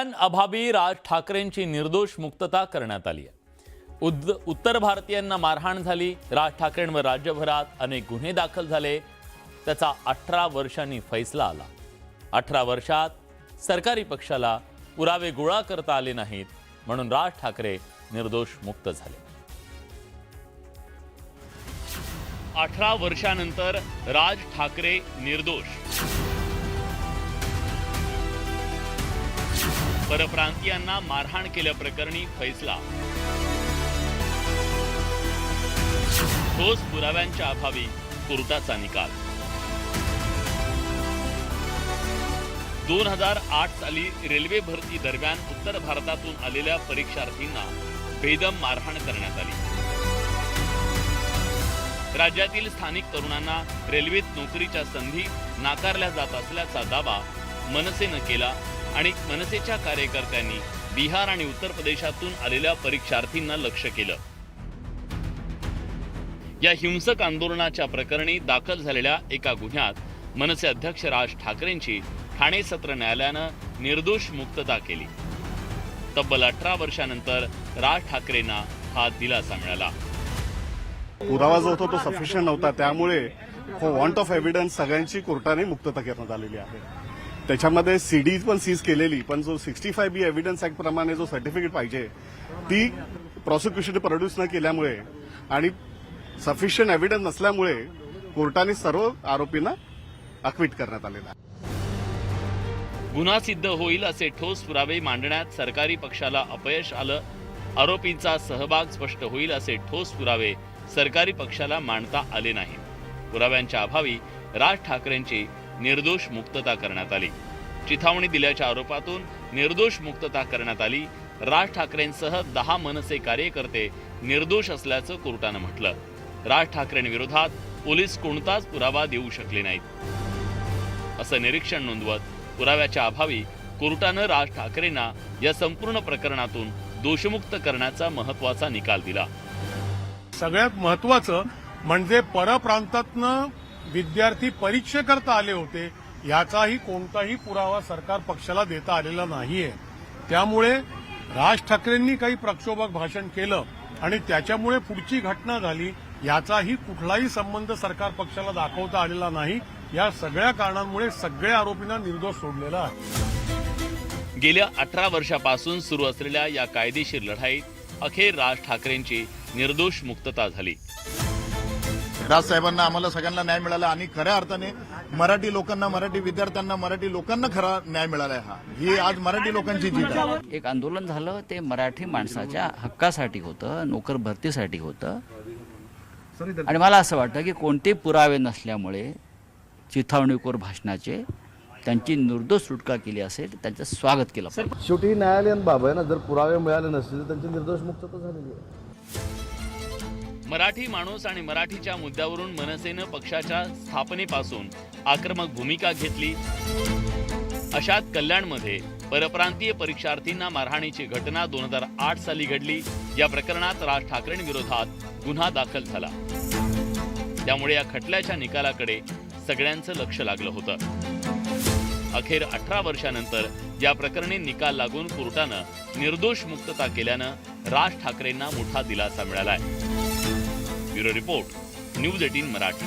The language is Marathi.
पुराव्यांअभावी राज ठाकरेंची निर्दोष मुक्तता करण्यात आली आहे। उत्तर भारतीयांना मारहाण झाली। राज ठाकरेंवर राज्यभरात अनेक गुन्हे दाखल झाले। त्याचा 18 वर्षांनी फैसला आला। 18 वर्षात सरकारी पक्षाला पुरावे गोळा करता आले नाहीत, म्हणून राज ठाकरे निर्दोष मुक्त झाले। 18 वर्षानंतर राज ठाकरे निर्दोष। परप्रांतीयांना मारहाण केल्याप्रकरणी फैसला। ठोस पुराव्यांच्या अभावी कोर्टाचा निकाल। 2008 साली रेल्वे भरती दरम्यान उत्तर भारतातून आलेल्या परीक्षार्थींना बेदम मारहाण करण्यात आली। राज्यातील स्थानिक तरुणांना रेल्वेत नोकरीच्या संधी नाकारल्या जात असल्याचा दावा मनसेनं केला आणि मनसेच्या कार्यकर्त्यांनी बिहार आणि उत्तर प्रदेशातून आलेल्या परीक्षार्थींना लक्ष्य केलं। या हिंसक आंदोलनाच्या प्रकरणी दाखल झालेल्या एका गुन्ह्यात मनसे अध्यक्ष राज ठाकरेंची ठाणे सत्र न्यायालयानं निर्दोष मुक्तता केली। तब्बल 18 वर्षानंतर राज ठाकरेंना हा दिलासा मिळाला। पुरावा जो होता तो सफिशियंट नव्हता, त्यामुळे फॉर वॉन्ट ऑफ एव्हिडन्स सगळ्यांची कोर्टाने मुक्तता करण्यात आलेली आहे। त्याच्यामध्ये सीडी पण सीज केलेली, पण जो 65B एव्हिडन्स ऍक्ट प्रमाणे जो सर्टिफिकेट पाहिजे ती प्रॉसिक्युशन प्रोड्यूस न केल्यामुळे आणि सफिशियंट एव्हिडन्स नसल्यामुळे कोर्टाने सर्व आरोपींना अक्विट करण्यात आलेला आहे। गुन्हा सिद्ध होईल असे ठोस पुरावे मांडण्यात सरकारी पक्षाला अपयश आलं। आरोपींचा सहभाग स्पष्ट होईल असे ठोस पुरावे सरकारी पक्षाला मांडता आले नाही। पुराव्यांच्या अभावी राज ठाकरेंची निर्दोष मुक्तता करण्यात आली। चिथावणी दिल्याच्या आरोपातून निर्दोष मुक्तता करण्यात आली। राज ठाकरेंसह 10 मनसे कार्यकर्ते निर्दोष असल्याचं कोर्टानं म्हटलं। राज ठाकरेंविरोधात पोलीस कोणताच पुरावा देऊ शकले नाहीत असं निरीक्षण नोंदवत पुराव्याच्या अभावी कोर्टानं राज ठाकरेंना या संपूर्ण प्रकरणातून दोषमुक्त करण्याचा महत्त्वाचा निकाल दिला। सगळ्यात महत्त्वाचं म्हणजे परप्रांतातनं विद्यार्थी परीक्षेकरता आले होते, याचाही कोणताही पुरावा सरकार पक्षाला देता आलेला नाहीये। त्यामुळे राज ठाकरेंनी काही प्रक्षोभक भाषण केलं आणि त्याच्यामुळे पुढची घटना झाली, याचाही कुठलाही संबंध सरकार पक्षाला दाखवता आलेला नाही। या सगळ्या कारणांमुळे सगळ्या आरोपींना निर्दोष सोडलेला आहे। गेल्या 18 वर्षापासून सुरू असलेल्या या कायदेशीर लढाईत अखेर राज ठाकरेंची निर्दोष मुक्तता झाली। राजसाहेबांना आम्हाला सगळ्यांना न्याय मिळाला आणि खऱ्या अर्थाने मराठी लोकांना, मराठी विद्यार्थ्यांना, मराठी लोकांना खरा न्याय मिळाला आहे। ही आज मराठी लोकांची जीत आहे। एक आंदोलन झालं, ते मराठी माणसाच्या हक्कासाठी होतं, नोकर भरतीसाठी होतं। आणि मला असं वाटतं की कोणते पुरावे नसल्यामुळे चिथावणीखोर भाषणाचे त्यांची निर्दोष सुटका केली असेल, त्यांचं स्वागत केलं पाहिजे। शेवटी न्यायालयीन बाब आहे ना, जर पुरावे मिळाले नसतील तर त्यांची निर्दोष मुक्तता झालेली आहे। मराठी माणूस आणि मराठीच्या मुद्द्यावरून मनसेनं पक्षाच्या स्थापनेपासून आक्रमक भूमिका घेतली। अशात कल्याणमध्ये परप्रांतीय परीक्षार्थींना मारहाणीची घटना 2008 साली घडली। या प्रकरणात राज ठाकरेंविरोधात गुन्हा दाखल झाला। त्यामुळे या खटल्याच्या निकालाकडे सगळ्यांचं लक्ष लागलं होतं। अखेर 18 वर्षानंतर या प्रकरणी निकाल लागून कोर्टानं निर्दोष मुक्तता केल्यानं राज ठाकरेंना मोठा दिलासा मिळालाय। Bureau report, news 18 Marathi.